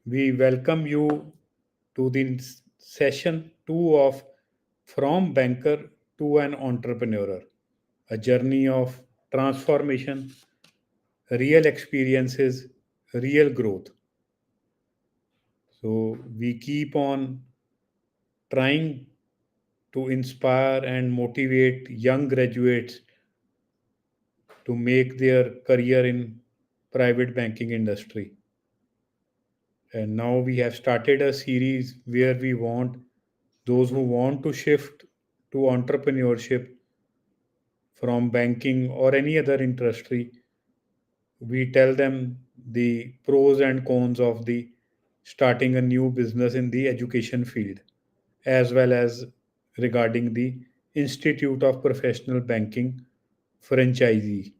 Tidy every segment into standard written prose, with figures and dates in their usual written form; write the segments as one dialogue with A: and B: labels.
A: We welcome you to the session 2 of From Banker to an Entrepreneur, a journey of transformation, real experiences, real growth. So, we keep on trying to inspire and motivate young graduates to make their career in private banking industry. And now we have started a series where we want those who want to shift to entrepreneurship from banking or any other industry. We tell them the pros and cons of the starting a new business in the education field, as well as regarding the Institute of Professional Banking franchisee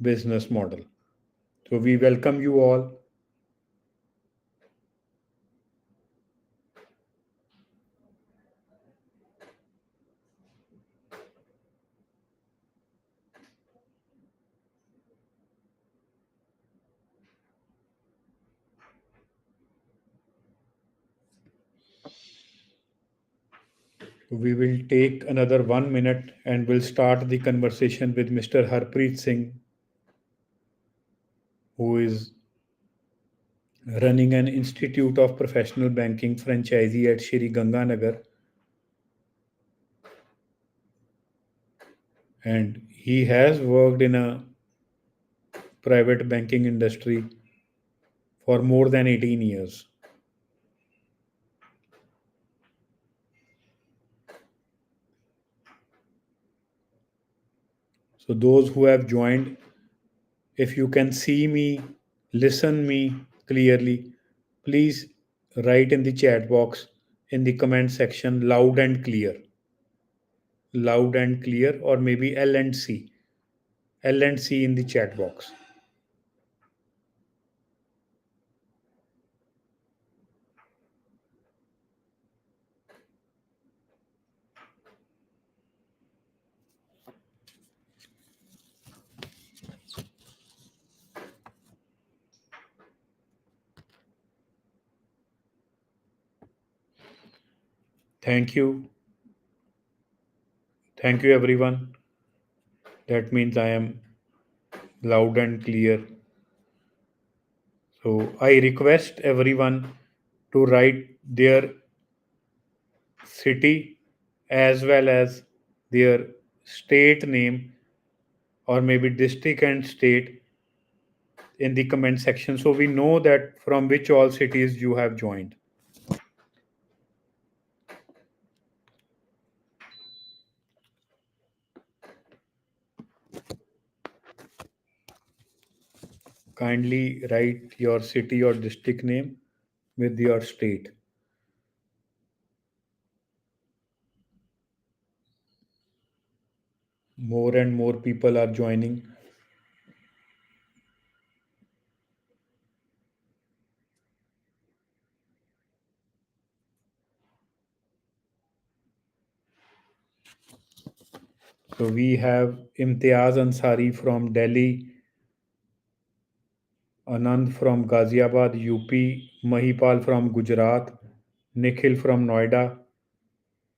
A: business model. So we welcome you all. We will take another 1 minute and we'll start the conversation with Mr. Harpreet Singh, who is running an Institute of Professional Banking franchisee at Shri Ganganagar. And he has worked in a private banking industry for more than 18 years. So those who have joined, if you can see me, listen me clearly, please write in the chat box in the comment section loud and clear. Loud and clear, or maybe L and C. L and C in the chat box. Thank you. Thank you, everyone. That means I am loud and clear. So I request everyone to write their city as well as their state name, or maybe district and state, in the comment section so we know that from which all cities you have joined. Kindly write your city or district name with your state. More and more people are joining. So we have Imtiaz Ansari from Delhi, Anand from Ghaziabad, UP, Mahipal from Gujarat, Nikhil from Noida,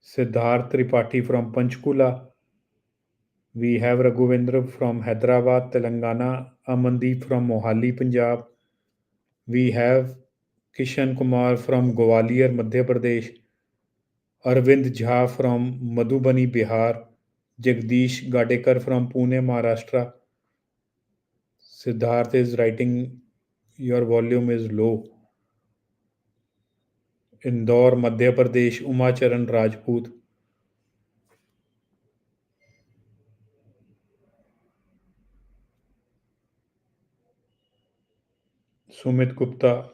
A: Siddharth Tripathi from Panchkula. We have Raghuvendra from Hyderabad, Telangana, Amandeep from Mohali, Punjab. We have Kishan Kumar from Gwalior, Madhya Pradesh, Arvind Jha from Madhubani, Bihar, Jagdish Gadekar from Pune, Maharashtra. Siddharth is writing, your volume is low. Indore, Madhya Pradesh, Umacharan Rajput. Sumit Gupta,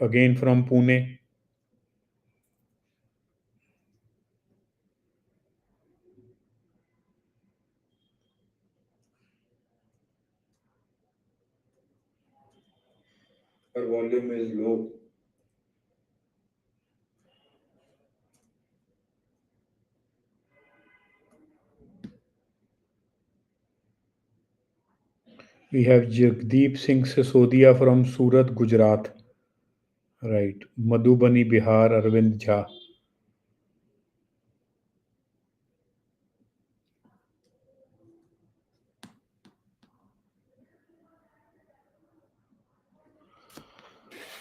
A: again from Pune. Her volume is low. We have Jagdeep Singh Sisodia from Surat, Gujarat. Right. Madhubani, Bihar, Arvind Jha.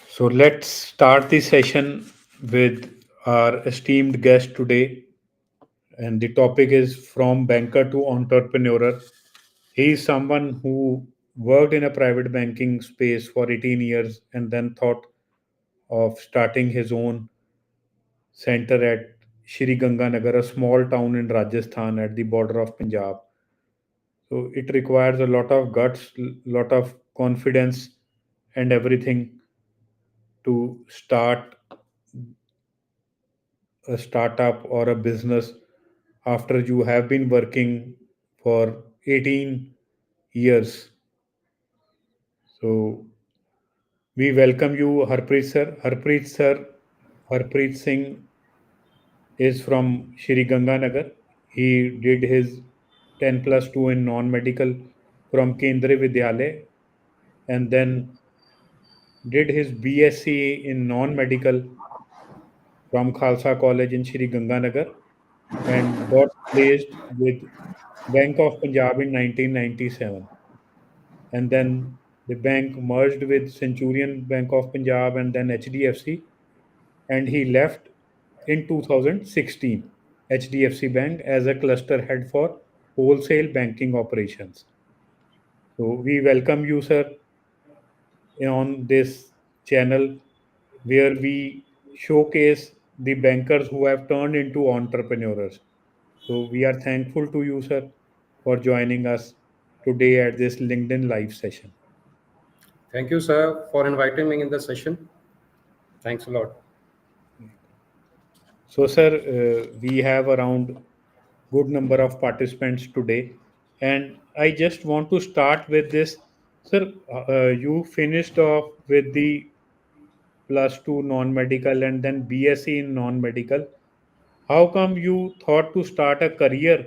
A: So let's start the session with our esteemed guest today. And the topic is from banker to entrepreneur. He is someone who worked in a private banking space for 18 years and then thought of starting his own center at Shri Ganganagar, a small town in Rajasthan at the border of Punjab. So it requires a lot of guts, lot of confidence, and everything to start a startup or a business after you have been working for 18 years. So we welcome you, Harpreet sir. Harpreet Singh is from Shri Ganganagar. He did his 10 plus 2 in non-medical from Kendriya Vidyalaya and then did his BSc in non-medical from Khalsa College in Shri Ganganagar and got placed with Bank of Punjab in 1997. And then the bank merged with Centurion Bank of Punjab and then HDFC, and he left in 2016 HDFC Bank as a cluster head for wholesale banking operations. So we welcome you, sir, on this channel where we showcase the bankers who have turned into entrepreneurs. So we are thankful to you, sir, for joining us today at this LinkedIn live session.
B: Thank you, sir, for inviting me in the session. Thanks a lot.
A: So, sir, we have around good number of participants today, and I just want to start with this, sir. You finished off with the plus two non-medical and then BSc in non-medical. How come you thought to start a career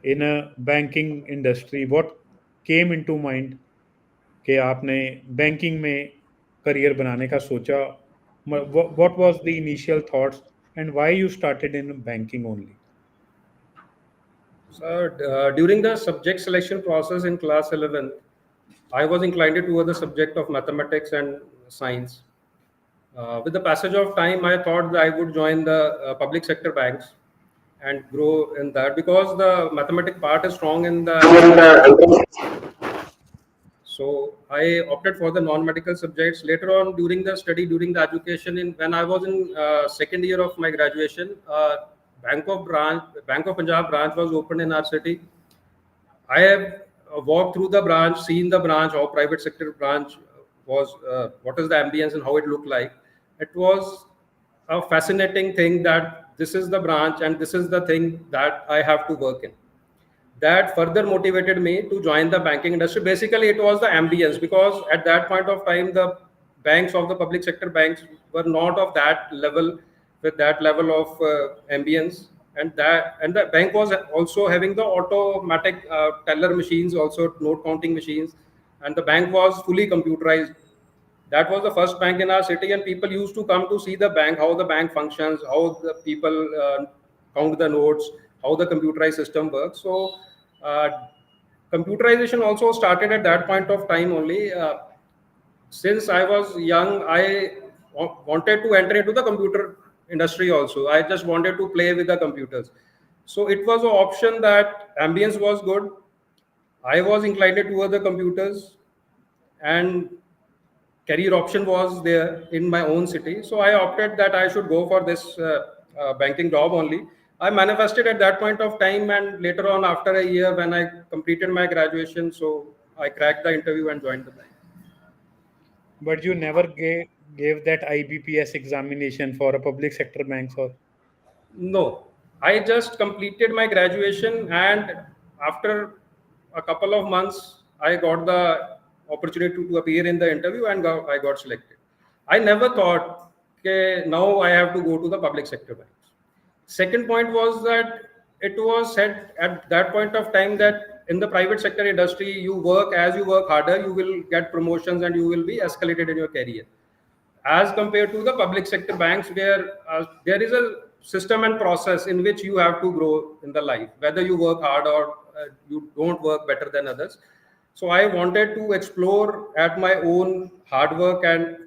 A: in a banking industry? What came into mind कि आपने banking में career बनाने का सोचा? What was the initial thoughts and why you started in banking only?
B: So, during the subject selection process in class 11, I was inclined toward the subject of mathematics and science. With the passage of time, I thought that I would join the public sector banks and grow in that because the mathematic part is strong in the entrance. So I opted for the non-medical subjects. Later on, during the study, during the education, in when I was in second year of my graduation, Bank of Punjab branch was opened in our city. I have walked through the branch, seen the branch, how private sector branch was, what is the ambience and how it looked like. It was a fascinating thing that this is the branch and this is the thing that I have to work in. That further motivated me to join the banking industry. Basically, it was the ambience because at that point of time, the banks of the public sector banks were not of that level with that level of ambience, and the bank was also having the automatic teller machines, also note counting machines, and the bank was fully computerized. That was the first bank in our city, and people used to come to see the bank, how the bank functions, how the people count the notes, how the computerized system works. So uh, computerization also started at that point of time only. Since I was young, I wanted to enter into the computer industry also. I just wanted to play with the computers. So it was an option that ambience was good. I was inclined toward the computers, and career option was there in my own city. So I opted that I should go for this banking job only. I manifested at that point of time, and later on, after a year, when I completed my graduation, so I cracked the interview and joined the bank.
A: But you never gave that IBPS examination for a public sector banks or
B: No, I just completed my graduation, and after a couple of months, I got the opportunity to appear in the interview, and I got selected. I never thought, okay, now I have to go to the public sector banks. Second point was that it was said at that point of time that in the private sector industry, you work as you work harder, you will get promotions and you will be escalated in your career. as compared to the public sector banks, where there is a system and process in which you have to grow in the life, whether you work hard or you don't work better than others. So I wanted to explore at my own hard work, and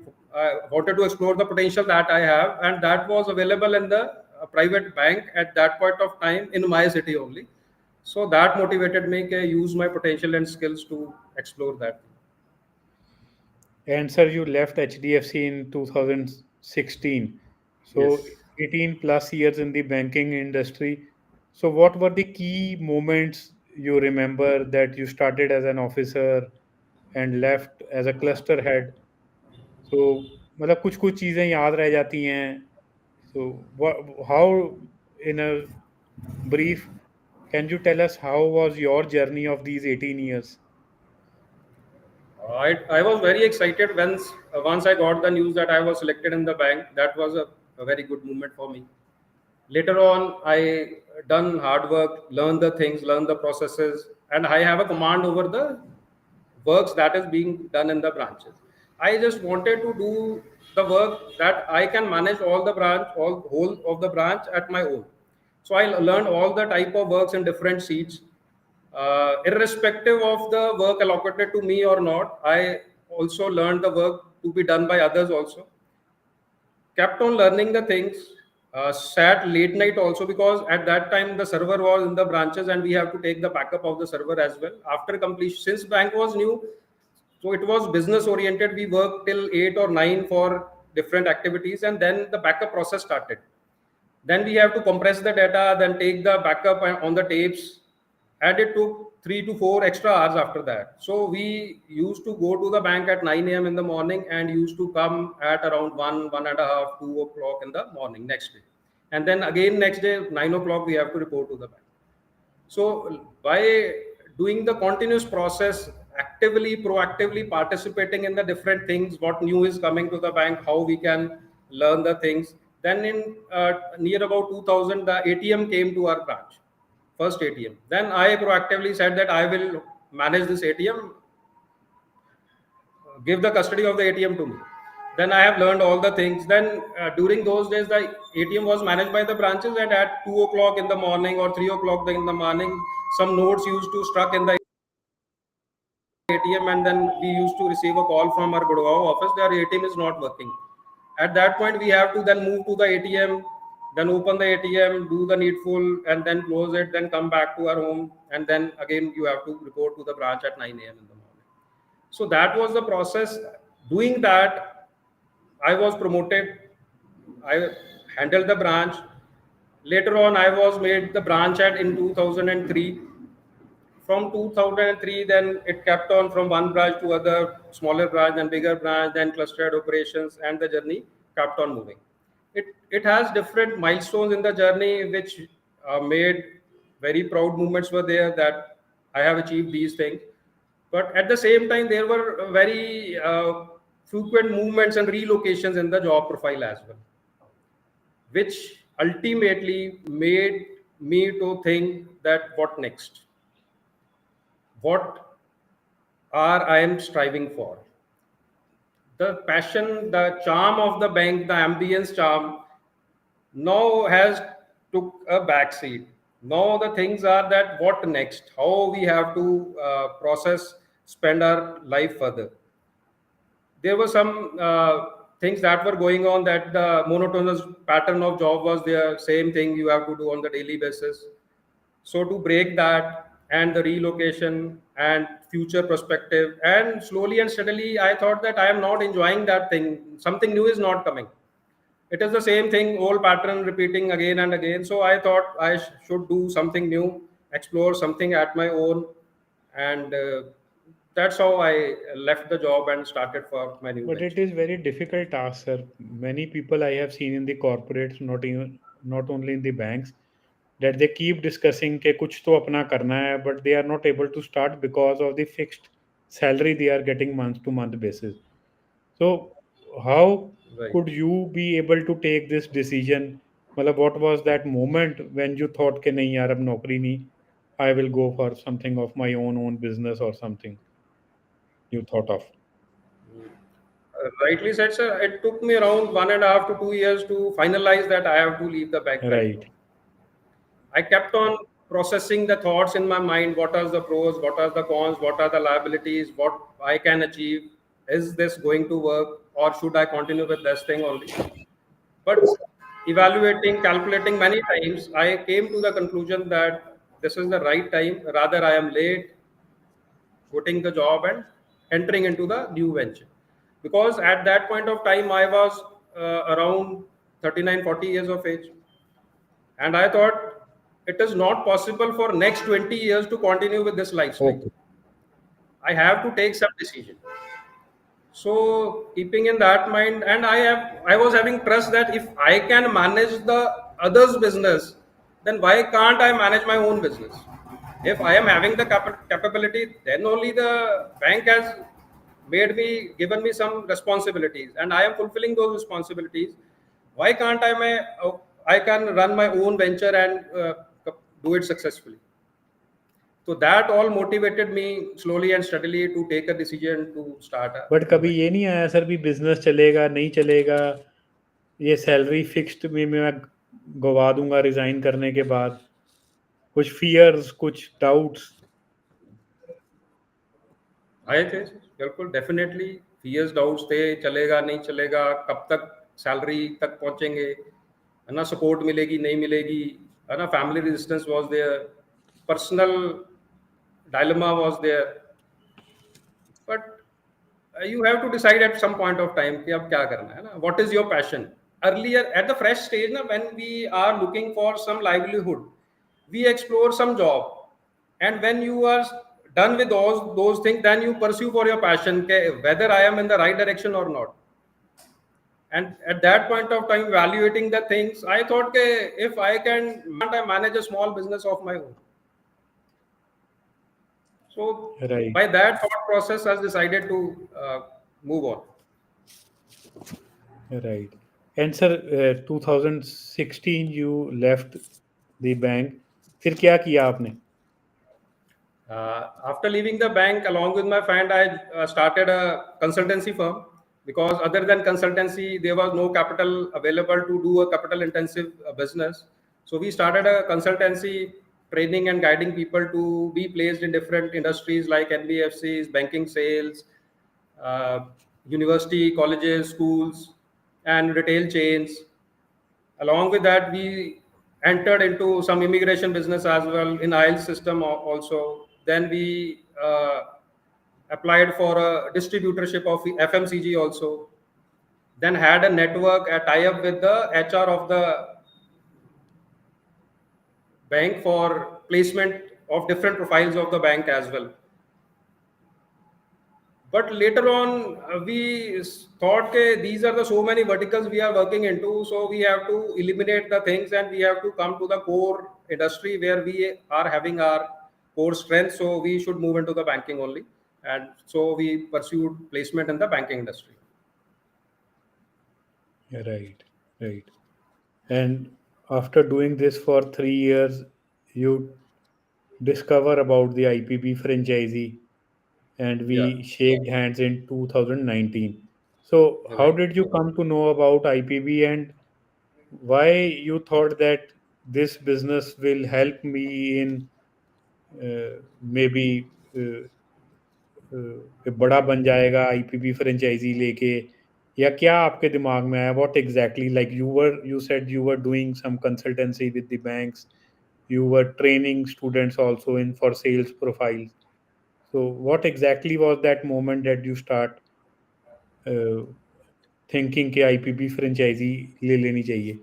B: wanted to explore the potential that I have, and that was available in the private bank at that point of time in my city only. So that motivated me to use my potential and skills to explore that.
A: And sir, you left HDFC in 2016. So
B: Yes.
A: 18 plus years in the banking industry. So what were the key moments you remember that you started as an officer and left as a cluster head? So मतलब कुछ कुछ चीज़ें याद रह जाती हैं. So how, in a brief, can you tell us how was your journey of these 18 years?
B: I was very excited once I got the news that I was selected in the bank. That was a very good moment for me. Later on, I done hard work, learn the things, learn the processes, and I have a command over the works that is being done in the branches. I just wanted to do the work that I can manage all the branch, all whole of the branch at my own. So I learned all the type of works in different seats, irrespective of the work allocated to me or not. I also learned the work to be done by others also. Kept on learning the things, sat late night also, because at that time the server was in the branches and we have to take the backup of the server as well after completion. Since bank was new, so it was business oriented, we worked till 8 or 9 for different activities, and then the backup process started. Then we have to compress the data, then take the backup on the tapes, and it took 3 to 4 extra hours after that. So we used to go to the bank at 9 a.m. in the morning and used to come at around 1 and a half, 2 o'clock in the morning next day. And then again next day, 9 o'clock, we have to report to the bank. So by doing the continuous process, actively, proactively participating in the different things, what new is coming to the bank, how we can learn the things. Then in near about 2000, the ATM came to our branch, first ATM. Then I proactively said that I will manage this ATM, give the custody of the ATM to me. Then I have learned all the things. Then during those days, the ATM was managed by the branches, and at 2 o'clock in the morning or 3 o'clock in the morning, some notes used to struck in the ATM, and then we used to receive a call from our Gurgaon office that our ATM is not working. At that point, we have to then move to the ATM, then open the ATM, do the needful, and then close it, then come back to our home, and then again you have to report to the branch at 9 a.m. in the morning. So that was the process. Doing that, I was promoted. I handled the branch. Later on, I was made the branch head in 2003. From 2003, then it kept on from one branch to other, smaller branch, then bigger branch, then clustered operations, and the journey kept on moving. It has different milestones in the journey, which made very proud moments were there that I have achieved these things. But at the same time, there were very frequent movements and relocations in the job profile as well, which ultimately made me to think that what next, what are I am striving for. The passion, the charm of the bank, the ambience charm now has took a backseat. Now the things are that what next, how we have to process, spend our life further. There were some things that were going on, that the monotonous pattern of job was there, same thing you have to do on the daily basis. So to break that, and the relocation and future perspective, and slowly and steadily, I thought that I am not enjoying that thing. Something new is not coming. It is the same thing, old pattern repeating again and again. So I thought I should do something new, explore something at my own, and that's how I left the job and started for my new
A: But
B: venture.
A: it is very difficult task, sir. Many people I have seen in the corporates, not only in the banks, that they keep discussing कि कुछ तो अपना करना है, but they are not able to start because of the fixed salary they are getting month to month basis. So how
B: Right.
A: could you be able to take this decision? मतलब what was that moment when you thought कि नहीं यार अब नौकरी नहीं, I will go for something of my own business or something you thought of?
B: rightly said, sir. It took me around 1.5 to 2 years to finalize that I have to leave the bank right now.
A: Right.
B: I kept on processing the thoughts in my mind. What are the pros? What are the cons? What are the liabilities? What I can achieve? Is this going to work, or should I continue with this thing only? But evaluating, calculating many times, I came to the conclusion that this is the right time. Rather, I am late quitting the job and entering into the new venture. Because at that point of time, I was around 39, 40 years of age. And I thought it is not possible for next 20 years to continue with this lifestyle.
A: Okay.
B: I have to take some decision. So keeping in that mind, and I was having trust that if I can manage the others business, then why can't I manage my own business? If I am having the capability, then only the bank has made me, given me some responsibilities, and I am fulfilling those responsibilities. Why can't I can run my own venture and do it successfully? So that all motivated me slowly and steadily to take a decision to start a
A: but
B: new
A: कभी
B: venture.
A: ये नहीं आया sir भी business चलेगा नहीं चलेगा, ये salary fixed में मैं गवा दूंगा रिजाइन करने के बाद, कुछ फियर्स, कुछ डाउट्स?
B: आए थे बिल्कुल, डेफिनेटली फियर्स डाउट्स थे, चलेगा नहीं चलेगा, कब तक सैलरी तक पहुंचेंगे, है ना, सपोर्ट मिलेगी नहीं मिलेगी, है ना, family resistance was there, personal dilemma was there. But you have to decide at some point of time कि अब क्या करना है ना, what is your passion. Earlier at the fresh stage na, when we are looking for some livelihood, we explore some job, and when you are done with those things, then you pursue for your passion ke, whether I am in the right direction or not. And at that point of time, evaluating the things, I thought ke, if I can't I manage a small business of my own. So
A: right.
B: by that thought process, I decided to move on.
A: Right. And sir 2016 you left the bank, फिर क्या किया आपने?
B: After leaving the bank, along with my friend, I started a consultancy firm, because other than consultancy, there was no capital available to do a capital intensive business. So we started a consultancy, training and guiding people to be placed in different industries like NBFCs, banking, sales, uh, university, colleges, schools, and retail chains. Along with that, we entered into some immigration business as well in IELTS system also. Then we applied for a distributorship of FMCG also. Then had a network, a tie-up with the HR of the bank for placement of different profiles of the bank as well. But later on, we thought that these are the so many verticals we are working into, so we have to eliminate the things and we have to come to the core industry where we are having our core strength. So we should move into the banking only, and so we pursued placement in the banking industry.
A: Right. Right. And after doing this for 3 years, you discover about the IPB franchisee, and
B: Yeah,
A: we shaked hands in 2019. So,
B: you're
A: how
B: right.
A: did you come to know about IPB, and why you thought that this business will help me in maybe बड़ा बन जाएगा IPB franchise लेके, या क्या आपके दिमाग में आया? What exactly, like you said you were doing some consultancy with the banks, you were training students also in for sales profiles. So what exactly was that moment that you start uh, thinking कि IPB franchisee ले लेनी चाहिए?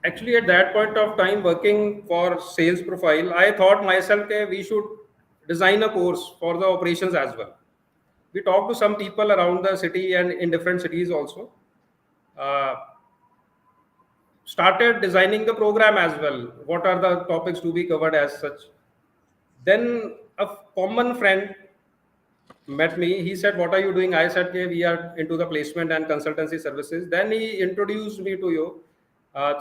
B: Actually, at that point of time, working for sales profile, I thought myself that we should design a course for the operations as well. We talked to some people around the city and in different cities also. Uh, Started designing the program as well. What are the topics to be covered as such? Then a common friend met me. He said, "What are you doing?" I said, "Okay, we are into the placement and consultancy services." Then he introduced me to you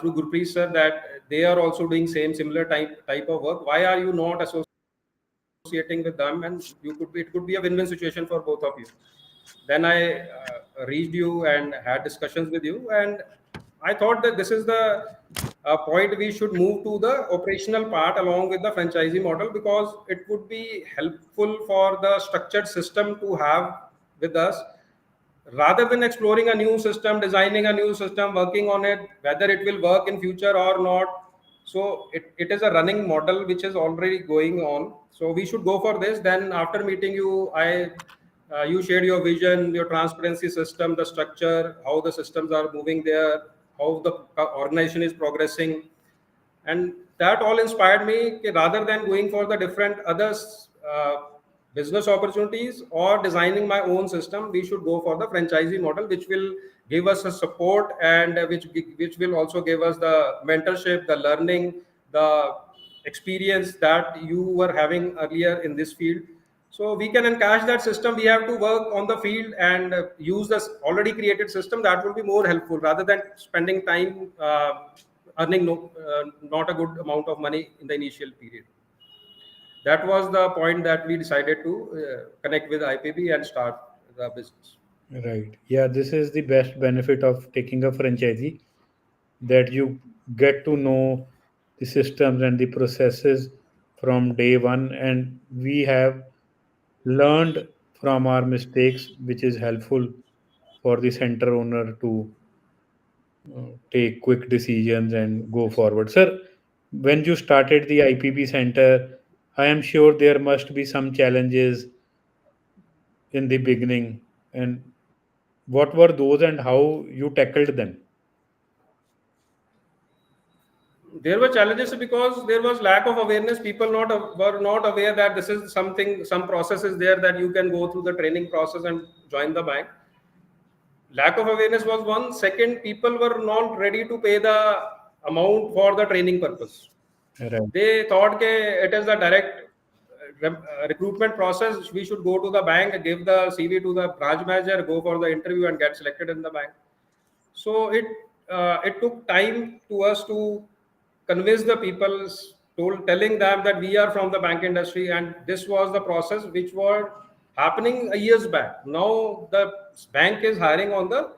B: through Gurpreet sir that they are also doing similar type of work. Why are you not associating with them? And you could be, it could be a win-win situation for both of you. Then I reached you and had discussions with you, and I thought that this is the point we should move to the operational part along with the franchisee model, because it would be helpful for the structured system to have with us, rather than exploring a new system, designing a new system, working on it, whether it will work in future or not. So it is a running model which is already going on, so we should go for this. Then after meeting you, I you shared your vision, your transparency system, the structure, how the systems are moving there, how the organization is progressing, and that all inspired me कि rather than going for the different others business opportunities or designing my own system, we should go for the franchisee model, which will give us a support, and which will also give us the mentorship, the learning, the experience that you were having earlier in this field. So we can encash that system. We have to work on the field and use this already created system. That will be more helpful rather than spending time earning not a good amount of money in the initial period. That was the point that we decided to connect with IPB and start the business.
A: Right. Yeah, this is the best benefit of taking a franchisee, that you get to know the systems and the processes from day one, and we have learned from our mistakes, which is helpful for the center owner to take quick decisions and go forward. Sir, when you started the IPB center, I am sure there must be some challenges in the beginning. And what were those and how you tackled them?
B: There were challenges because there was lack of awareness. People were not aware that this is something, some process is there that you can go through the training process and join the bank. Lack of awareness was one. Second, people were not ready to pay the amount for the training purpose.
A: Right.
B: They thought that it is a direct recruitment process. We should go to the bank, give the CV to the branch manager, go for the interview, and get selected in the bank. So it took time to us to convince the people, telling them that we are from the bank industry, and this was the process which was happening a years back. Now the bank is hiring on the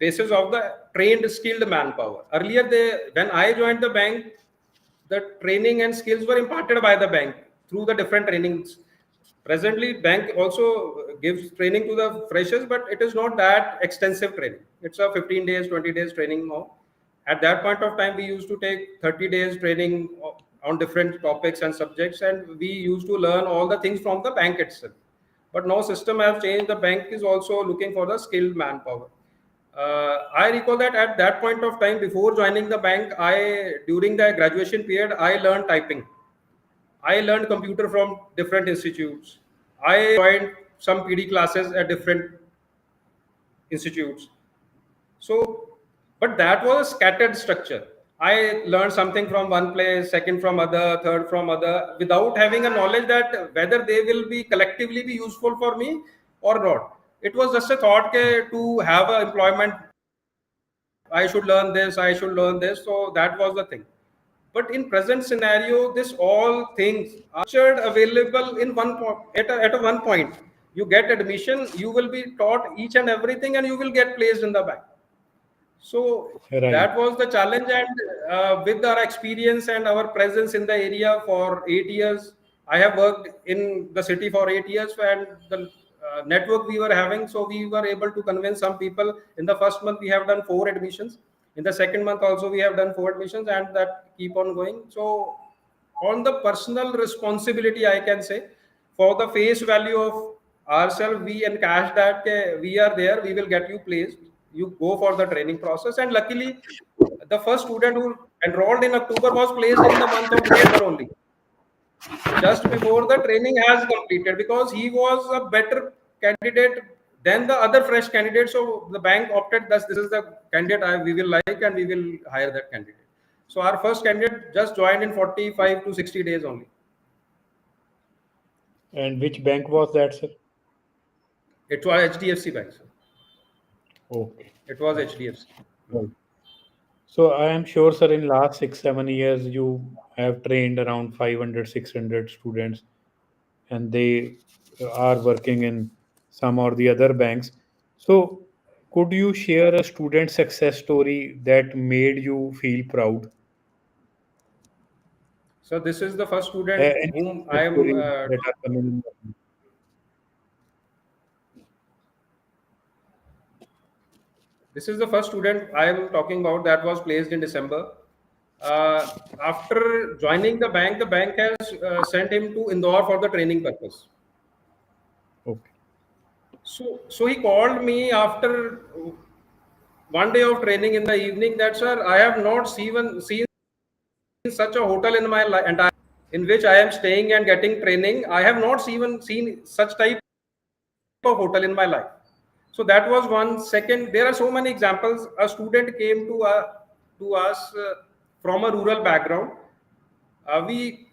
B: basis of the trained, skilled manpower. Earlier, when I joined the bank, the training and skills were imparted by the bank through the different trainings. Presently, bank also gives training to the freshers, but it is not that extensive training. It's a 15 days, 20 days training now. At that point of time, we used to take 30 days training on different topics and subjects, and we used to learn all the things from the bank itself. But now system has changed. The bank is also looking for the skilled manpower. I recall that at that point of time, before joining the bank, I during the graduation period, I learned typing. I learned computer from different institutes. I joined some PD classes at different institutes. So, but that was a scattered structure. I learned something from one place, second from other, third from other, without having a knowledge that whether they will be collectively be useful for me or not. It was just a thought to have a employment. I should learn this. I should learn this. So that was the thing. But in present scenario, this all things are structured, available in one point. At a one point, you get admission, you will be taught each and everything, and you will get placed in the bank. So
A: Right.
B: that was the challenge, and with our experience and our presence in the area for 8 years, I have worked in the city for 8 years, and the network we were having, so we were able to convince some people. In the first month, we have done 4 admissions. In the second month, also we have done 4 admissions, and that keep on going. So on the personal responsibility, I can say, for the face value of ourselves, we encash that we are there, we will get you placed. You go for the training process, and luckily, the first student who enrolled in October was placed in the month of December only, just before the training has completed, because he was a better candidate than the other fresh candidate. So the bank opted that this is the candidate we will like, and we will hire that candidate. So our first candidate just joined in 45 to 60 days only.
A: And which bank was that, sir?
B: It was HDFC Bank, sir.
A: Okay.
B: It was HDFC.
A: Right. So I am sure, sir, in last 6, 7 years, you have trained around 500, 600 students, and they are working in some or the other banks. So, could you share a student success story that made you feel proud?
B: So this is the first student
A: Any
B: whom I
A: success
B: am.
A: stories that are coming in your mind?
B: This is the first student I am talking about that was placed in December. After joining the bank has sent him to Indore for the training purpose.
A: Okay.
B: So he called me after one day of training in the evening that, sir, I have not seen such a hotel in my entire in which I am staying and getting training. I have not even seen such type of hotel in my life. So that was one. Second, there are so many examples. A student came to us from a rural background. We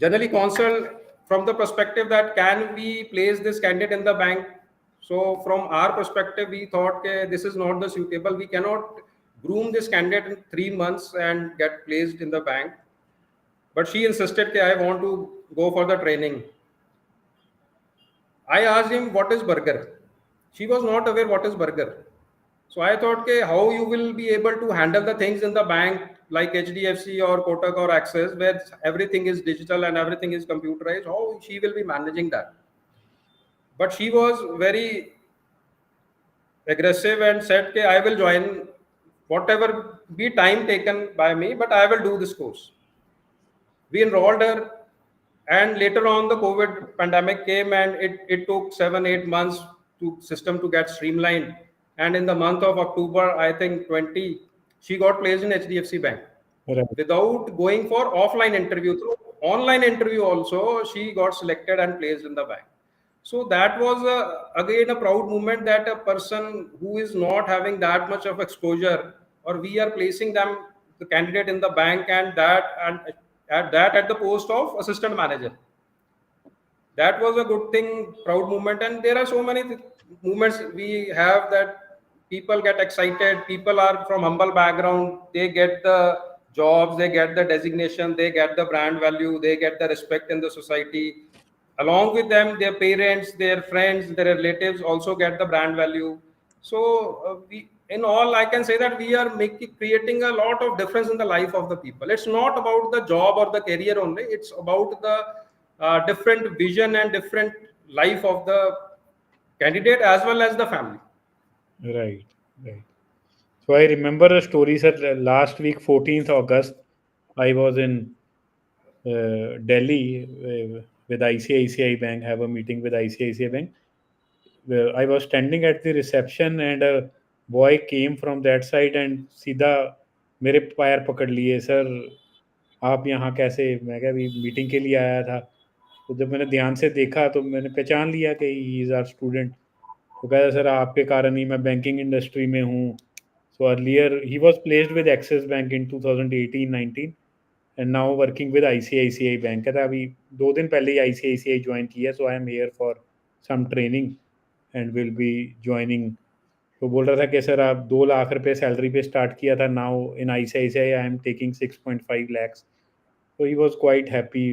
B: generally consult from the perspective that can we place this candidate in the bank. So from our perspective, we thought this is not the suitable. We cannot groom this candidate in 3 months and get placed in the bank. But she insisted that I want to go for the training. I asked him what is burger. She was not aware what is burger. So I thought, okay, how you will be able to handle the things in the bank like HDFC or Kotak or Axis, where everything is digital and everything is computerized. How she will be managing that? But she was very aggressive and said, okay, I will join whatever be time taken by me, but I will do this course. We enrolled her, and later on the COVID pandemic came, and it took 7 8 months to system to get streamlined. And in the month of October, I think 20, she got placed in HDFC Bank
A: Right.
B: without going for offline interview. Through online interview also she got selected and placed in the bank. So that was again a proud moment that a person who is not having that much of exposure, or we are placing them the candidate in the bank, and at the post of assistant manager. That was a good thing, proud moment. And there are so many moments we have that people get excited. People are from humble background, they get the jobs, they get the designation, they get the brand value, they get the respect in the society. Along with them, their parents, their friends, their relatives also get the brand value. So we, in all, I can say that we are making creating a lot of difference in the life of the people. It's not about the job or the career only, it's about the different vision and different life of the candidate as well as the family.
A: Right. Right. So I remember a story, sir. Last week, 14th August, I was in Delhi with ICICI Bank, have a meeting with ICICI Bank. I was standing at the reception and a boy came from that side and सीधा मेरे पैर पकड़ लिए, sir आप यहाँ कैसे? मैं क्या अभी मीटिंग के लिए आया था। तो जब मैंने ध्यान से देखा तो मैंने पहचान लिया कि ही इज़ आवर स्टूडेंट। तो कहा सर आपके कारण ही मैं बैंकिंग इंडस्ट्री में हूँ। सो अर्लियर ही was placed with Axis bank in 2018-19 and now working with ICICI bank. कहता अभी 2 दिन पहले ही आईसीआईसीआई ज्वाइन किया, so I am here for some training and will be joining. तो बोल रहा था कि सर आप 2 लाख रुपए सैलरी पे स्टार्ट किया था, now in ICICI I am taking 6.5 lakhs. So he was quite happy.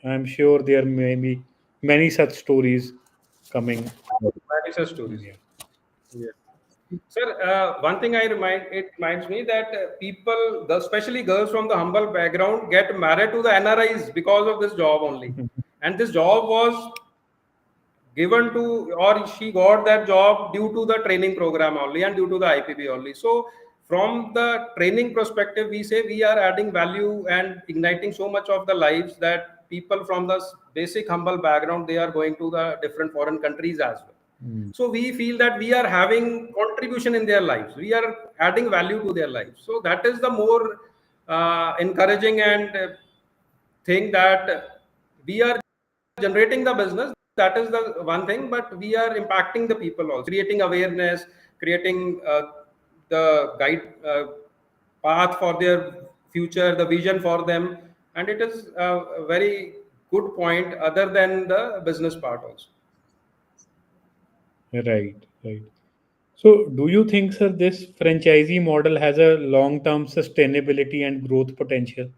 A: I'm sure there may be many such stories coming.
B: Many such stories.
A: Yeah.
B: Yeah. Sir, one thing it reminds me that people, especially girls from the humble background, get married to the NRIs because of this job only. And this job was given to, or she got that job due to the training program only and due to the IPB only. So from the training perspective, we say we are adding value and igniting so much of the lives that people from the basic humble background, they are going to the different foreign countries as well.
A: Mm.
B: So we feel that we are having contribution in their lives, we are adding value to their lives. So that is the more encouraging and thing that we are generating the business. That is the one thing, but we are impacting the people also, creating awareness, creating the guide path for their future, the vision for them. And it is a very good point other than the business part also.
A: Right, right. So, do you think, sir, this franchisee model has a long-term sustainability and growth potential?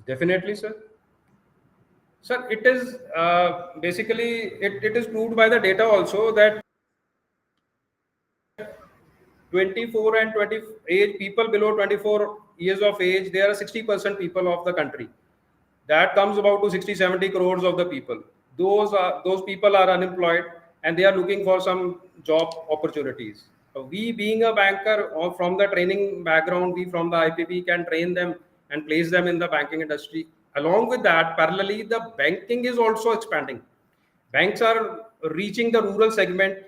B: Definitely, sir. Sir, it is basically it is proved by the data also that 24 and 20 age people below 24 years of age, they are 60% people of the country. That comes about to 60 70 crores of the people. Those people are unemployed and they are looking for some job opportunities. We being a banker or from the training background, we from the IPP can train them and place them in the banking industry. Along with that, parallelly, the banking is also expanding. Banks are reaching the rural segment,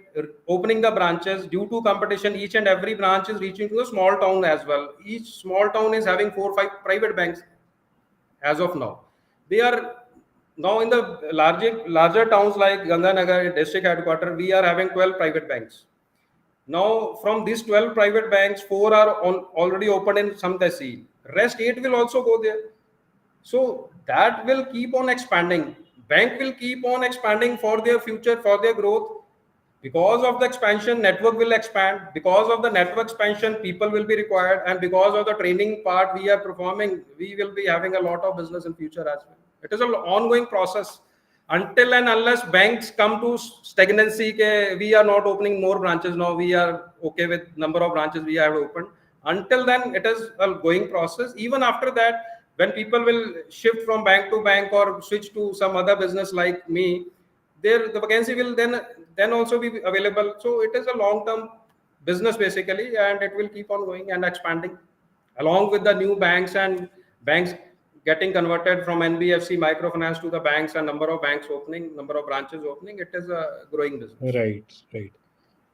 B: opening the branches due to competition. Each and every branch is reaching to a small town as well. Each small town is having 4 5 private banks as of now. They are now in the larger towns like Ganganagar district headquarters. We are having 12 private banks. Now, from these 12 private banks, 4 are already open in some tehsil. Rest 8 will also go there. So that will keep on expanding. Bank will keep on expanding for their future, for their growth. Because of the expansion, network will expand. Because of the network expansion, people will be required. And because of the training part we are performing, we will be having a lot of business in future as well. It is an ongoing process. Until and unless banks come to stagnancy, we are not opening more branches now. We are okay with number of branches we have opened. Until then, it is a going process. Even after that, when people will shift from bank to bank or switch to some other business like me, there the vacancy will then also be available. So it is a long term business basically, and it will keep on going and expanding along with the new banks and banks getting converted from NBFC microfinance to the banks and number of banks opening, number of branches opening. It is a growing business.
A: Right, right.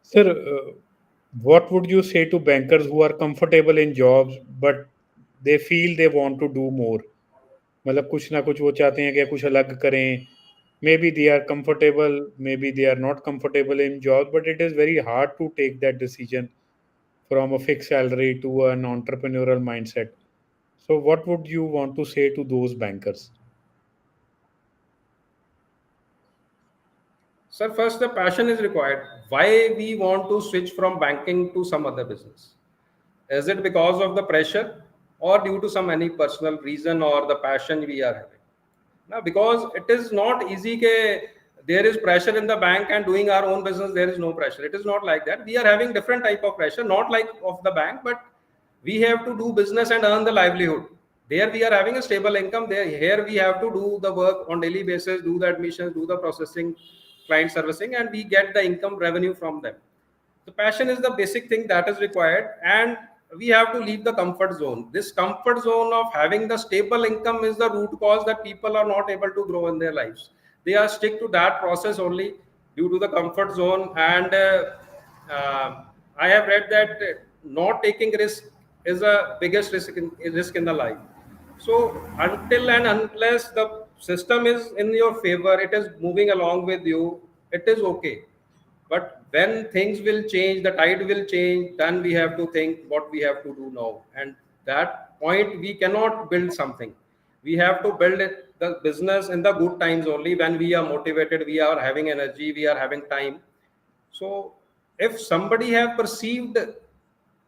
A: Sir, what would you say to bankers who are comfortable in jobs but they feel they want to do more? मतलब कुछ ना कुछ वो चाहते हैं कि कुछ अलग करें. Maybe they are comfortable, maybe they are not comfortable in job, but it is very hard to take that decision from a fixed salary to an entrepreneurial mindset. So, what would you want to say to those bankers?
B: Sir, first the passion is required. Why we want to switch from banking to some other business? Is it because of the pressure or due to some any personal reason or the passion we are having? Now, because it is not easy ke there is pressure in the bank and doing our own business, there is no pressure. It is not like that. We are having different type of pressure, not like of the bank, but we have to do business and earn the livelihood. There we are having a stable income. There here we have to do the work on daily basis, do the admissions, do the processing, client servicing, and we get the income revenue from them. The passion is the basic thing that is required, and we have to leave the comfort zone. This comfort zone of having the stable income is the root cause that people are not able to grow in their lives. They are stick to that process only due to the comfort zone. And I have read that not taking risk is the biggest risk in the life. So until and unless the system is in your favor, it is moving along with you, it is okay. But when things will change, the tide will change, then we have to think what we have to do now. And that point, we cannot build something. We have to build it, the business in the good times only, when we are motivated, we are having energy, we are having time. So if somebody have perceived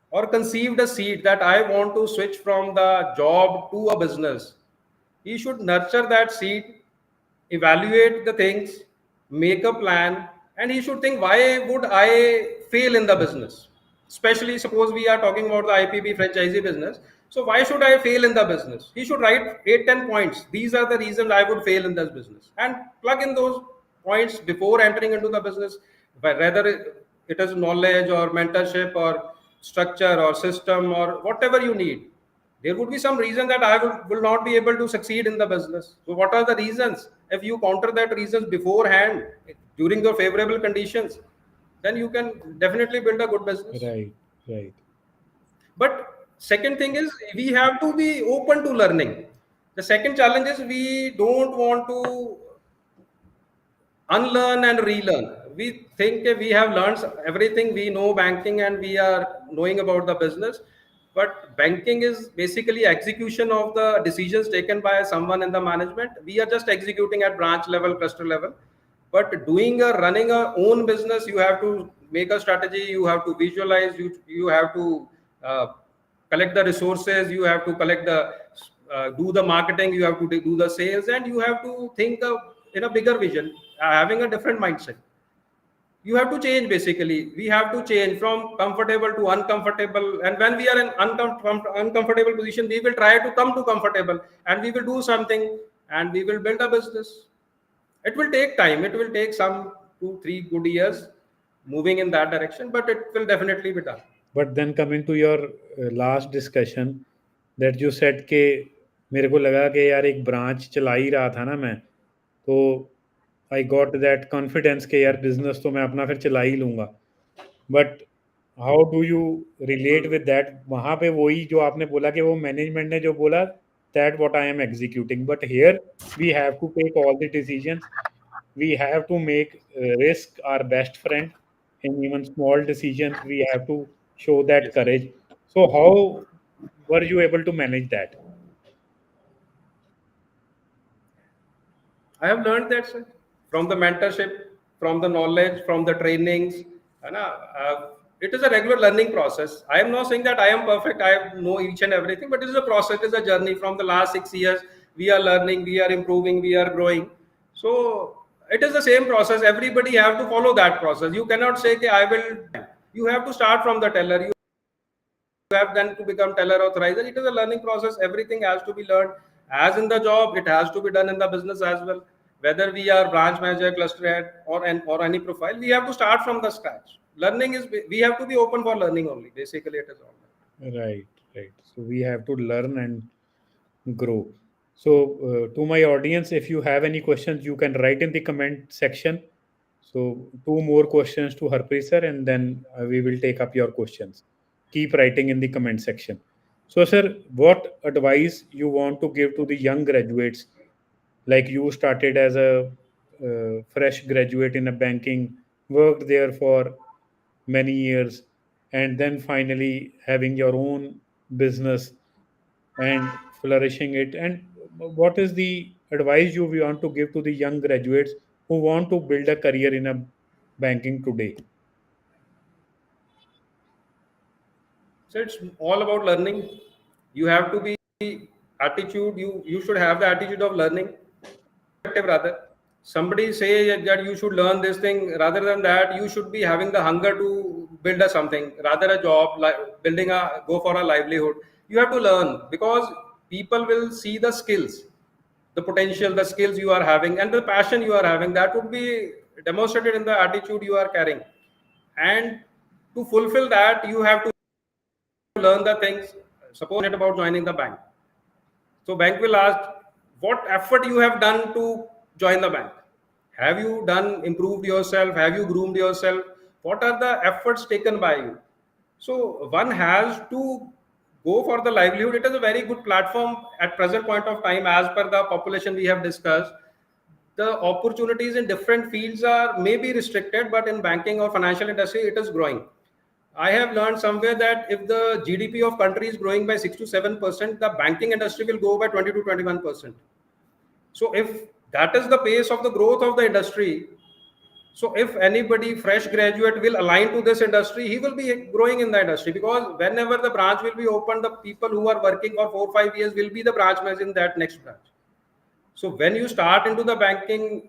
B: or conceived a seed that I want to switch from the job to a business, he should nurture that seed, evaluate the things, make a plan, and he should think, why would I fail in the business? Especially suppose we are talking about the IPP franchisee business. So why should I fail in the business? He should write 8 10 points. These are the reasons I would fail in this business, and plug in those points before entering into the business. Whether it is knowledge or mentorship or structure or system or whatever you need, there would be some reason that will not be able to succeed in the business. So what are the reasons? If you counter that reasons beforehand during the favorable conditions, then you can definitely build a good business.
A: Right, right,
B: But second thing is we have to be open to learning. The second challenge is we don't want to unlearn and relearn. We think that we have learned everything, we know banking and we are knowing about the business. But banking is basically execution of the decisions taken by someone in the management. We are just executing at branch level, cluster level. But running a own business, you have to make a strategy, you have to visualize, you have to uh, collect the resources, you have to collect the do the marketing, you have to do the sales, and you have to think in a bigger vision, having a different mindset. You have to change. Basically, we have to change from comfortable to uncomfortable, and when we are in uncomfortable position, we will try to come to comfortable, and we will do something, and we will build a business. It will take time, it will take some 2 3 good years moving in that direction, but it will definitely be done.
A: But then coming to your last discussion, that you said कि मेरे को लगा कि यार एक branch चला ही रहा था ना मैं, तो आई गॉट दैट कॉन्फिडेंस कि यार बिजनेस तो मैं अपना फिर चला ही लूँगा. But how do you relate with that? वहाँ पे वही जो आपने बोला कि वो मैनेजमेंट ने जो बोला, that what I am executing, but here we have to take all the decisions. We have to make risk our best friend. In even small decisions we have to show that
B: Yes.
A: courage. So how were you able to manage that?
B: I have learned that, sir, from the mentorship, from the knowledge, from the trainings. And, it is a regular learning process. I am not saying that I am perfect, I know each and everything, but it is a process, it is a journey. From the last 6 years, we are learning, we are improving, we are growing. So it is the same process. Everybody have to follow that process. You cannot say, okay, I will. You have to start from the teller. You have then to become teller authorizer. It is a learning process. Everything has to be learned. As in the job, it has to be done in the business as well. Whether we are branch manager, cluster head, or any profile, we have to start from the scratch. Learning is, we have to be open for learning only. Basically, it is all.
A: Right, right. So we have to learn and grow. So to my audience, if you have any questions, you can write in the comment section. So two more questions to Harpreet sir, and then we will take up your questions. Keep writing in the comment section. So sir, what advice you want to give to the young graduates? Like you started as a fresh graduate in a banking, worked there for many years, and then finally having your own business and flourishing it. And what is the advice you want to give to the young graduates who want to build a career in a banking today?
B: So it's all about learning. You have to be attitude. You should have the attitude of learning. Rather, somebody say that you should learn this thing. Rather than that, you should be having the hunger to build a something, rather a job, like building a go for a livelihood. You have to learn, because people will see the skills, the potential, the skills you are having, and the passion you are having. That would be demonstrated in the attitude you are carrying. And to fulfill that, you have to learn the things. Suppose it about joining the bank. So bank will ask, what effort you have done to join the bank? Have you done improved yourself? Have you groomed yourself? What are the efforts taken by you? So one has to go for the livelihood. It is a very good platform at present point of time. As per the population we have discussed, the opportunities in different fields are maybe restricted, but in banking or financial industry, it is growing. I have learned somewhere that if the GDP of country is growing by 6 to 7%, the banking industry will go by 20 to 21%. So if that is the pace of the growth of the industry, so if anybody fresh graduate will align to this industry, he will be growing in the industry, because whenever the branch will be opened, the people who are working for 4 5 years will be the branch manager in that next branch. So when you start into the banking,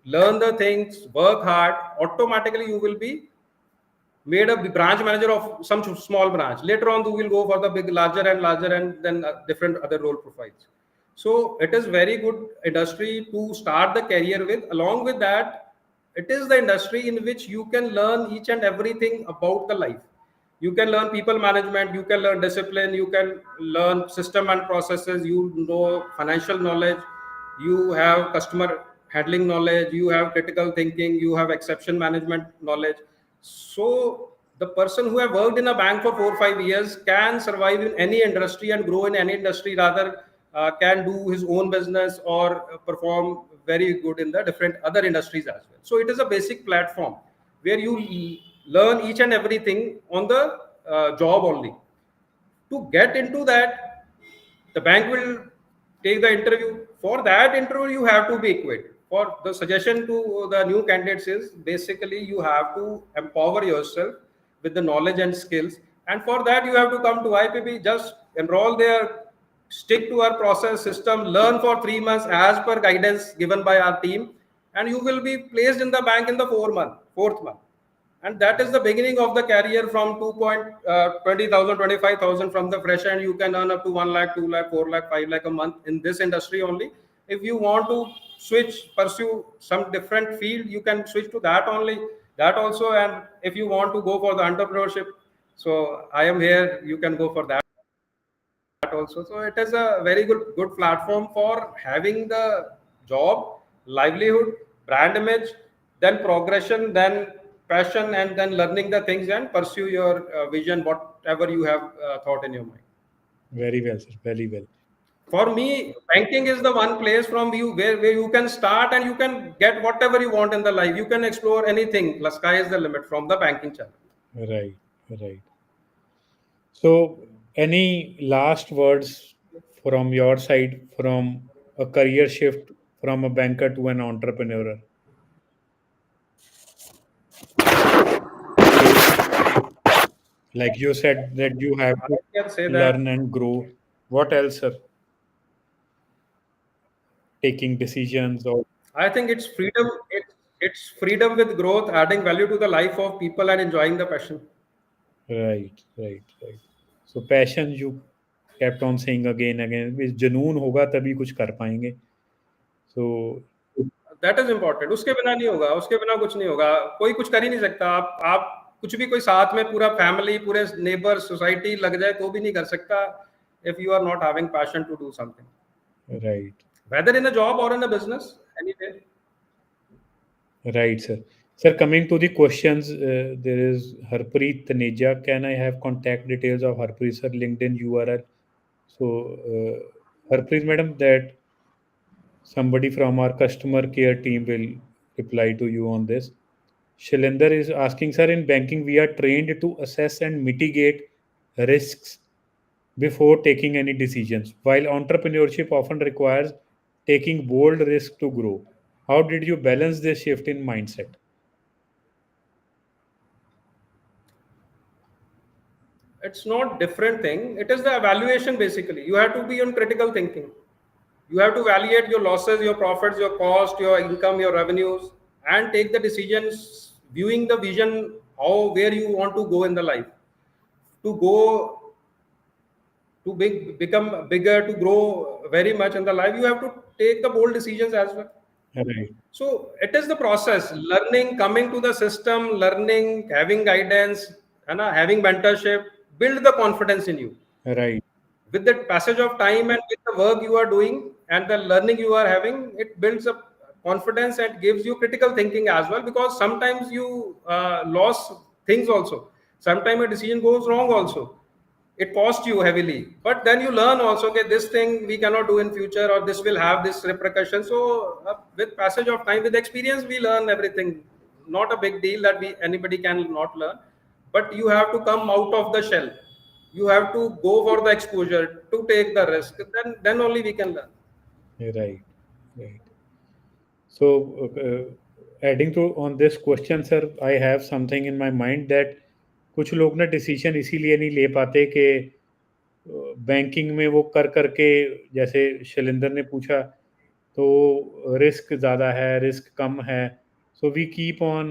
B: learn the things, work hard, automatically you will be made a branch manager of some small branch. Later on, you will go for the big, larger, and then different other role profiles. So it is very good industry to start the career with. Along with that, it is the industry in which you can learn each and everything about the life. You can learn people management, you can learn discipline, you can learn system and processes, you know financial knowledge, you have customer handling knowledge, you have critical thinking, you have exception management knowledge. So the person who have worked in a bank for 4 5 years can survive in any industry and grow in any industry. Rather, can do his own business or perform very good in the different other industries as well. So it is a basic platform where you learn each and everything on the job only. To get into that, the bank will take the interview. For that interview, you have to be equipped. For the suggestion to the new candidates is, basically you have to empower yourself with the knowledge and skills. And for that, you have to come to IPB, just enroll there, stick to our process system, learn for 3 months as per guidance given by our team, and you will be placed in the bank in the fourth month. And that is the beginning of the career from 20,000, 25,000 from the fresh, and you can earn up to 1 lakh, 2 lakh, 4 lakh, 5 lakh a month in this industry only. If you want to switch, pursue some different field, you can switch to that only, that also. And if you want to go for the entrepreneurship, so I am here, you can go for that also. So it is a very good platform for having the job, livelihood, brand image, then progression, then passion, and then learning the things and pursue your vision, whatever you have thought in your mind.
A: Very well, sir. Very well.
B: For me, banking is the one place from you where you can start and you can get whatever you want in the life. You can explore anything. The sky is the limit from the banking channel.
A: Right. Right. So, any last words from your side from a career shift from a banker to an entrepreneur? Like you said that you have
B: I
A: to
B: can say that
A: learn and grow. What else, sir? Taking decisions or
B: I think it's freedom. It's freedom with growth, adding value to the life of people and enjoying the passion.
A: right, right, right. So passion you kept on saying again, again. इस जुनून होगा तभी कुछ कर पाएंगे. So
B: that is important. उसके बिना नहीं होगा, उसके बिना कुछ नहीं होगा। कोई कुछ कर ही नहीं सकता। आप कुछ भी कोई साथ में पूरा फैमिली, पूरे नेबर, सोसाइटी लग जाए तो भी नहीं कर सकता if you are not having passion to do something,
A: right,
B: whether in a job और in a business, anyway.
A: right, sir. Sir, coming to the questions, there is Harpreet Taneja. Can I have contact details of Harpreet sir, LinkedIn URL? So, Harpreet madam, that somebody from our customer care team will reply to you on this. Shalinder is asking, sir, in banking, we are trained to assess and mitigate risks before taking any decisions, while entrepreneurship often requires taking bold risks to grow. How did you balance this shift in mindset?
B: It's not different thing. It is the evaluation basically. You have to be on critical thinking. You have to evaluate your losses, your profits, your cost, your income, your revenues, and take the decisions viewing the vision, how where you want to go in the life. To go to become bigger, to grow very much in the life, you have to take the bold decisions as well.
A: Right,
B: So it is the process, learning, coming to the system, learning, having guidance, and having mentorship, build the confidence in you.
A: right,
B: With the passage of time and with the work you are doing and the learning you are having, it builds up confidence and gives you critical thinking as well, because sometimes you lose things also. Sometimes a decision goes wrong also. It costs you heavily, but then you learn also, okay, this thing we cannot do in future, or this will have this repercussion. So with passage of time, with experience, we learn everything. Not a big deal that we anybody can not learn, but you have to come out of the shell. You have to go for the exposure to take the risk. Then only we can learn.
A: right, right. So, adding to on this question, sir, I have something in my mind that कुछ लोग ना decision इसीलिए नहीं ले पाते कि banking में वो कर करके जैसे शैलेंद्र ने पूछा तो रिस्क ज़्यादा है रिस्क कम है so we keep on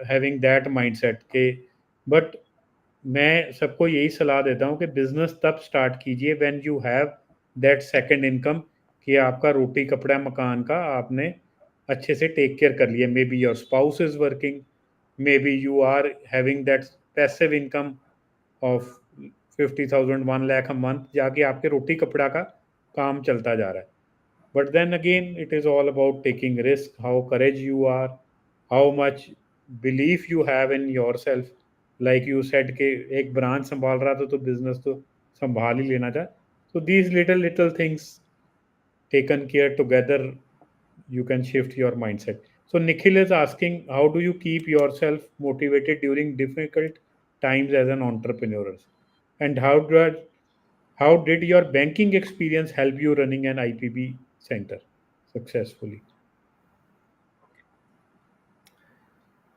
A: having that mindset के बट मैं सबको यही सलाह देता हूँ कि बिजनेस तब स्टार्ट कीजिए when you have that second income कि आपका रोटी कपड़ा मकान का आपने अच्छे से टेक केयर कर लिया maybe your spouse is working maybe you are having that passive income of 50,000 1 lakh a month जाके आपके रोटी कपड़ा का काम चलता जा रहा है but then again it is all about taking risk how courage you are how much belief you have in yourself like you said कि एक ब्रांच संभाल रहा था तो बिजनेस तो संभाल ही लेना था so these little things taken care together you can shift your mindset so Nikhil is asking how do you keep yourself motivated during difficult times as an entrepreneur and how did your banking experience help you running an IPB center successfully?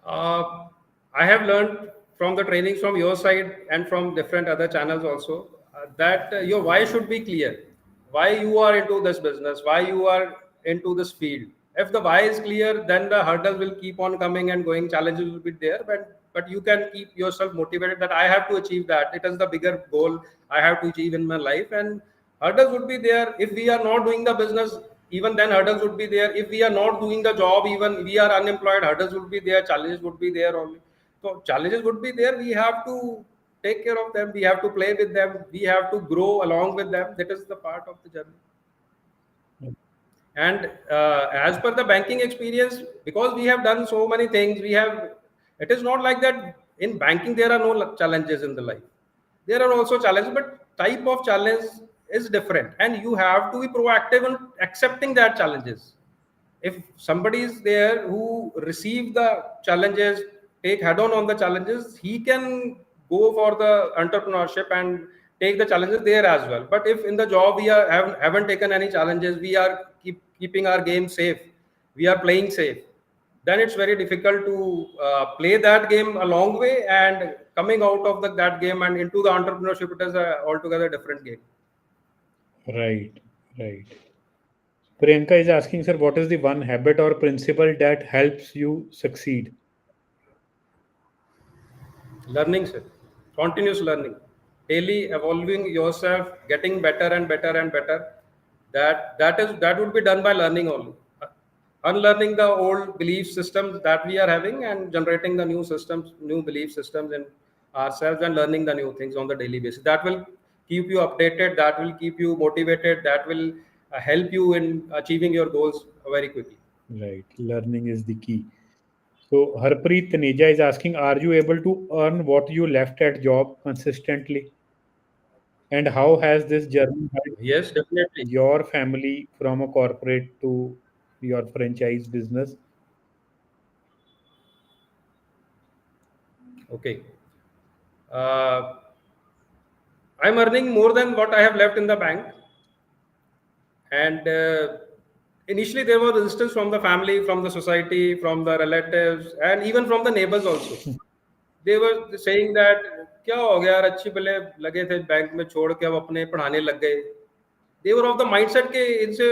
B: uh, I have learned from the trainings from your side and from different other channels also, that your why should be clear. why you are into this business, why you are into this field. If the why is clear, then the hurdles will keep on coming and going, challenges will be there, but you can keep yourself motivated that I have to achieve that. It is the bigger goal I have to achieve in my life, and hurdles would be there. If we are not doing the business, even then hurdles would be there. If we are not doing the job, even we are unemployed, hurdles would be there, challenges would be there only. So challenges would be there. We have to take care of them. We have to play with them. We have to grow along with them. That is the part of the journey. And as per the banking experience, because we have done so many things, we have. It is not like that. In banking, there are no challenges in the life. There are also challenges, but type of challenge is different, and you have to be proactive in accepting that challenges. If somebody is there who receive the challenges, take head on the challenges, he can go for the entrepreneurship and take the challenges there as well. But if in the job we haven't taken any challenges, we are keeping our game safe, we are playing safe, then it's very difficult to play that game a long way, and coming out of that game and into the entrepreneurship, it is a altogether different game.
A: Right, right. Priyanka is asking, sir, what is the one habit or principle that helps you succeed?
B: Learning, sir. Continuous learning. Daily evolving yourself, getting better and better and better. That would be done by learning only. Unlearning the old belief systems that we are having and generating the new systems, new belief systems in ourselves, and learning the new things on the daily basis. That will keep you updated, that will keep you motivated, that will help you in achieving your goals very quickly.
A: Right, learning is the key. So Harpreet Taneja is asking, are you able to earn what you left at job consistently? And how has this journey helped
B: Yes, definitely.
A: your family from a corporate to your franchise business?
B: Okay. Uh, I'm earning more than what I have left in the bank. And initially, there was resistance from the family, from the society, from the relatives, and even from the neighbors also. They were saying that क्या हो गया यार, अच्छी भले लगे थे bank में, छोड़ के अब अपने पढ़ाने लग गए. They were of the mindset के इनसे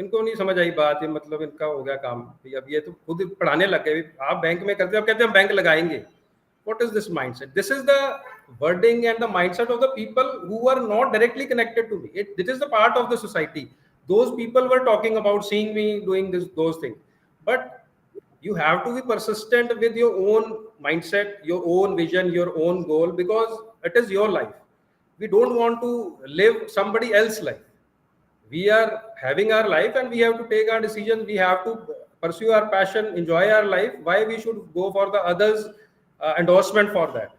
B: इनको नहीं समझ आई बात, ये मतलब इनका हो गया काम, अब ये तो खुद पढ़ाने लग गए, आप बैंक में करते हो, अब कहते हैं हम बैंक लगाएंगे. What is this mindset? This is the wording and the mindset of the people who are not directly connected to me. It is the part of the society. Those people were talking about seeing me doing those things. But you have to be persistent with your own mindset, your own vision, your own goal, because it is your life. We don't want to live somebody else's life. We are having our life and we have to take our decisions. We have to pursue our passion, enjoy our life. Why we should go for the others endorsement for that?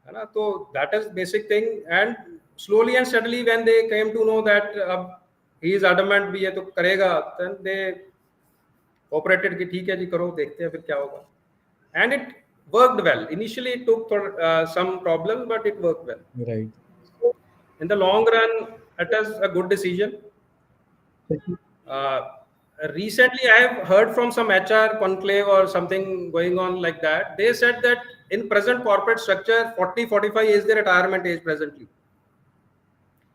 B: है ना? So that is basic thing. And slowly and steadily, when they came to know that he is adamant भी ये तो करेगा, then they cooperated कि ठीक है जी, करो, देखते हैं फिर क्या होगा. And it worked well. Initially, it took some problems, but it worked well.
A: Right.
B: In the long run, it is a good decision. Uh, Recently, I have heard from some HR conclave or something going on like that. They said that in present corporate structure, 40-45 is the retirement age presently.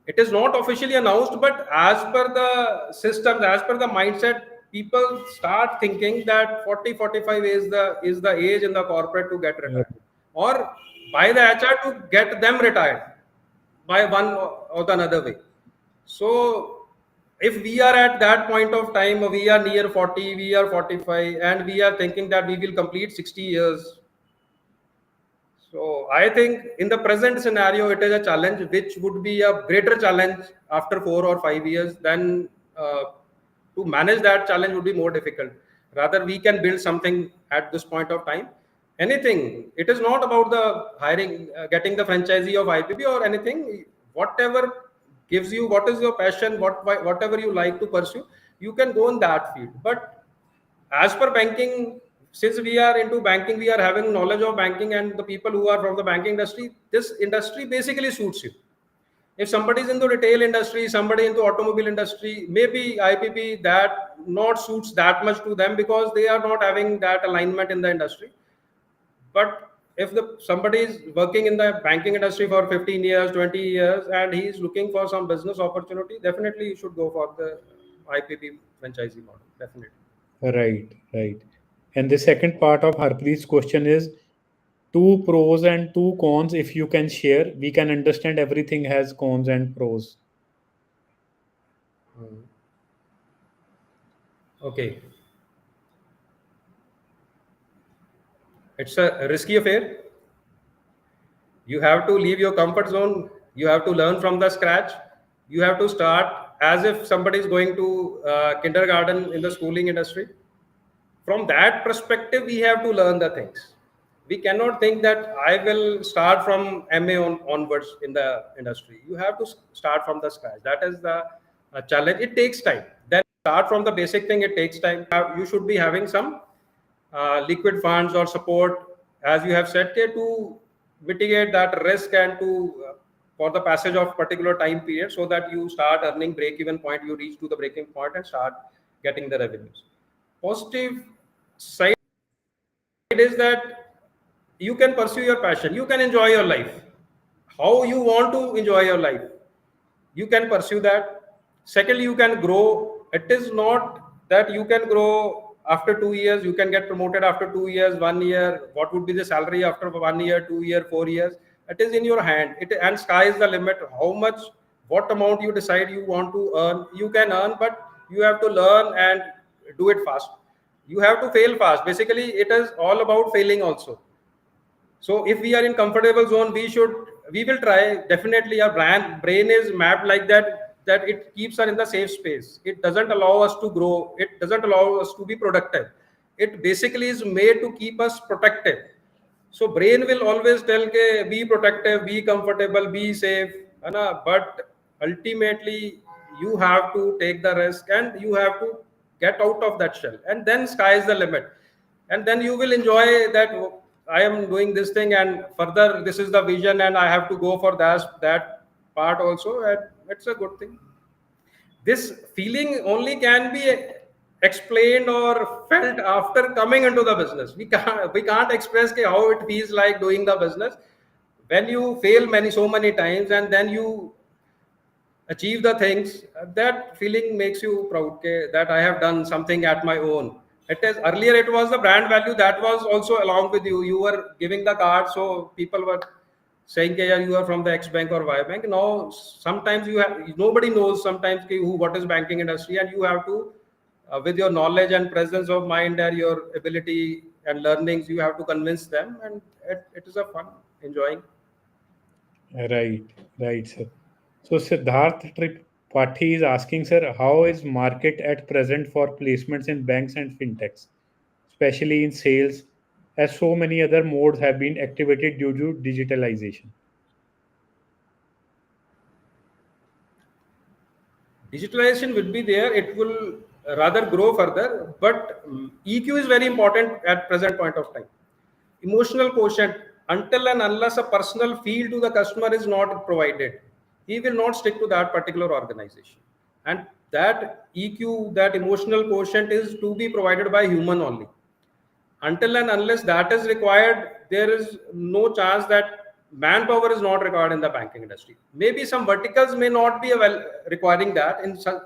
B: It is not officially announced, but as per the systems, as per the mindset, people start thinking that 40-45 is the age in the corporate to get retired, or by the HR to get them retired by one or the another way. So if we are at that point of time, we are near 40, we are 45, and we are thinking that we will complete 60 years. So I think in the present scenario, it is a challenge which would be a greater challenge after 4 or 5 years. Than to manage that challenge would be more difficult. Rather, we can build something at this point of time. Anything. It is not about the hiring, getting the franchisee of IPB or anything. Whatever gives you, what is your passion, whatever you like to pursue, you can go in that field. But as per banking, since we are into banking, we are having knowledge of banking, and the people who are from the banking industry, this industry basically suits you. If somebody is in the retail industry, somebody into automobile industry, maybe IPP that not suits that much to them because they are not having that alignment in the industry. But if the somebody is working in the banking industry for 15 years, 20 years, and he is looking for some business opportunity, definitely you should go for the IPP franchisee model, definitely.
A: Right, right. And the second part of Harpreet's question is two pros and two cons. If you can share, we can understand everything has cons and pros.
B: Hmm. Okay, it's a risky affair. You have to leave your comfort zone. You have to learn from the scratch. You have to start as if somebody is going to kindergarten in the schooling industry. From that perspective, we have to learn the things. We cannot think that I will start from MA onwards in the industry. You have to start from the scratch. That is the challenge. It takes time. Then start from the basic thing. It takes time. You should be having some liquid funds or support, as you have said, to mitigate that risk and to for the passage of particular time period, so that you start earning break even point, you reach to the breaking point and start getting the revenues. Positive side is that you can pursue your passion, you can enjoy your life how you want to enjoy your life, you can pursue that. Secondly, you can grow. It is not that you can grow after 2 years, you can get promoted after 2 years, 1 year. What would be the salary after 1 year, 2 year, 4 years? It is in your hand. And sky is the limit. How much, what amount you decide you want to earn, you can earn, but you have to learn and do it fast. You have to fail fast. Basically, it is all about failing also. So if we are in comfortable zone, we will try. Definitely our brain is mapped like that, that it keeps us in the safe space. It doesn't allow us to grow. It doesn't allow us to be productive. It basically is made to keep us protected. So brain will always tell ke be protective, be comfortable, be safe, है ना? But ultimately you have to take the risk and you have to get out of that shell, and then sky is the limit. And then you will enjoy that, "Oh, I am doing this thing, and further this is the vision, and I have to go for that part also," and it's a good thing. This feeling only can be explained or felt after coming into the business. We can't express how it feels like doing the business when you fail many times and then you achieve the things. That feeling makes you proud, that I have done something at my own. It is earlier, it was the brand value that was also along with you. You were giving the card, so people were saying, yeah, you are from the X bank or Y bank. Now sometimes you have, nobody knows sometimes what is banking industry, and you have to with your knowledge and presence of mind and your ability and learnings, you have to convince them, and it is a fun enjoying.
A: Right, right, sir. So Siddharth Tripathi is asking, sir, how is market at present for placements in banks and fintechs, especially in sales, as so many other modes have been activated due to digitalization?
B: Digitalization will be there, it will rather grow further, but EQ is very important at present point of time. Emotional quotient, until and unless a personal feel to the customer is not provided, he will not stick to that particular organization. And that EQ, that emotional quotient, is to be provided by human only. Until and unless that is required, there is no chance that manpower is not required in the banking industry. Maybe some verticals may not be requiring that. In some,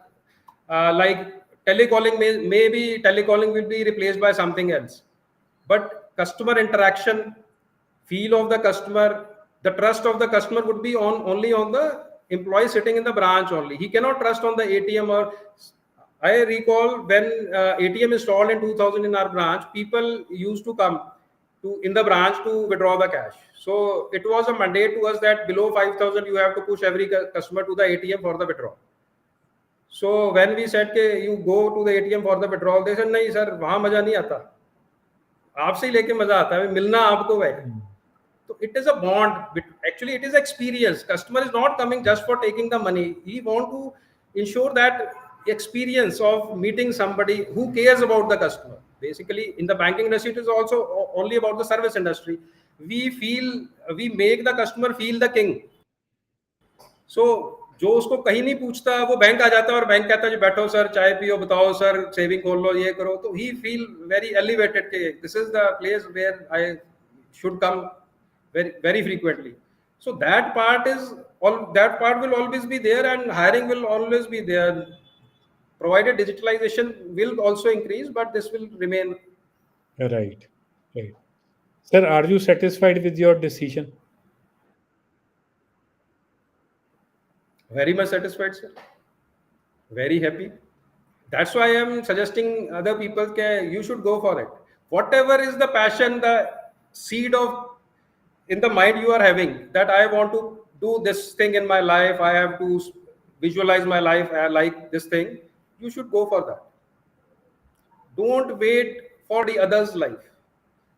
B: like telecalling, maybe telecalling will be replaced by something else. But customer interaction, feel of the customer, the trust of the customer would be on only on the employee sitting in the branch only. He cannot trust on the ATM. Or I recall when ATM installed in 2000 in our branch, people used to come to in the branch to withdraw the cash. So it was a mandate to us that below 5,000 you have to push every customer to the ATM for the withdrawal. So when we said that you go to the ATM for the withdrawal, they said, "नहीं sir, वहाँ मजा नहीं आता. आपसे ही लेके मजा आता है, मिलना आपको है." So it is a bond. Actually, it is experience. Customer is not coming just for taking the money. He want to ensure that experience of meeting somebody who cares about the customer. Basically, in the banking industry, it is also only about the service industry. We make the customer feel the king. So जो उसको कहीं नहीं पूछता, वो bank आ जाता है और bank कहता है, जी बैठो सर, चाय पियो, बताओ सर, सेविंग खोल लो, ये करो. तो he feel very elevated के this is the place where I should come very frequently. So that part will always be there, and hiring will always be there. Provided digitalization will also increase, but this will remain.
A: Right. Right. Sir, are you satisfied with your decision?
B: Very much satisfied, sir. Very happy. That's why I'm suggesting other people you should go for it. Whatever is the passion, the seed of in the mind you are having, that I want to do this thing in my life, I have to visualize my life, I like this thing, you should go for that. Don't wait for the other's life,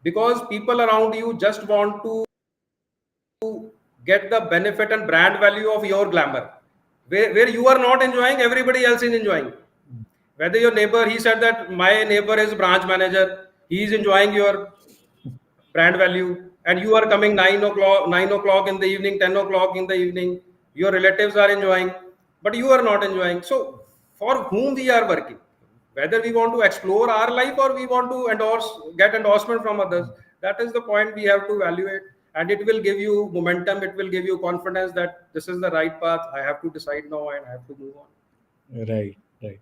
B: because people around you just want to get the benefit and brand value of your glamour. Where you are not enjoying, everybody else is enjoying. Whether your neighbor, he said that my neighbor is branch manager, he is enjoying your brand value, and you are coming 9 o'clock in the evening, 10 o'clock in the evening, your relatives are enjoying, but you are not enjoying. So for whom we are working, whether we want to explore our life or we want to get endorsement from others, that is the point we have to evaluate. And it will give you momentum, it will give you confidence that this is the right path, I have to decide now and I have to move on.
A: Right. Right.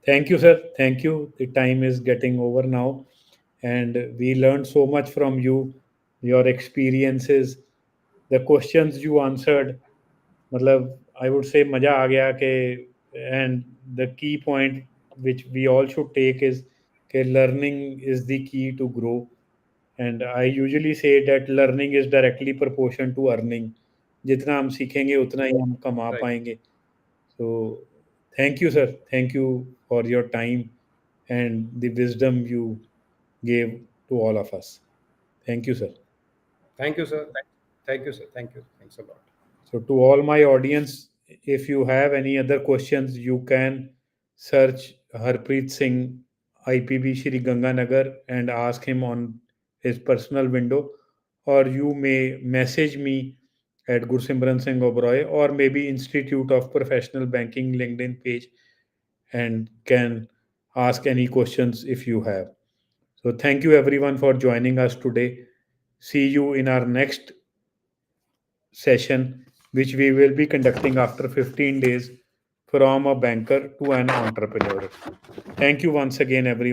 A: Thank you, sir. Thank you. The time is getting over now, and we learned so much from you, your experiences, the questions you answered. मतलब I would say मजा आ गया कि, and the key point which we all should take is कि learning is the key to grow. And I usually say that learning is directly proportion to earning. जितना हम सीखेंगे उतना ही हम कमा
B: Right.
A: पाएंगे. So, thank you, sir. Thank you for your time and the wisdom you gave to all of us. Thank you, sir.
B: Thank you, sir. Thank you, sir. Thank you. Thanks a lot.
A: So, to all my audience, if you have any other questions, you can search Harpreet Singh, IPB Shri Ganganagar, and ask him on his personal window, or you may message me at Gursimran Singh Obroy, or maybe Institute of Professional Banking LinkedIn page, and can ask any questions if you have. So, thank you everyone for joining us today. See you in our next session, which we will be conducting after 15 days, from a banker to an entrepreneur. Thank you once again, everyone.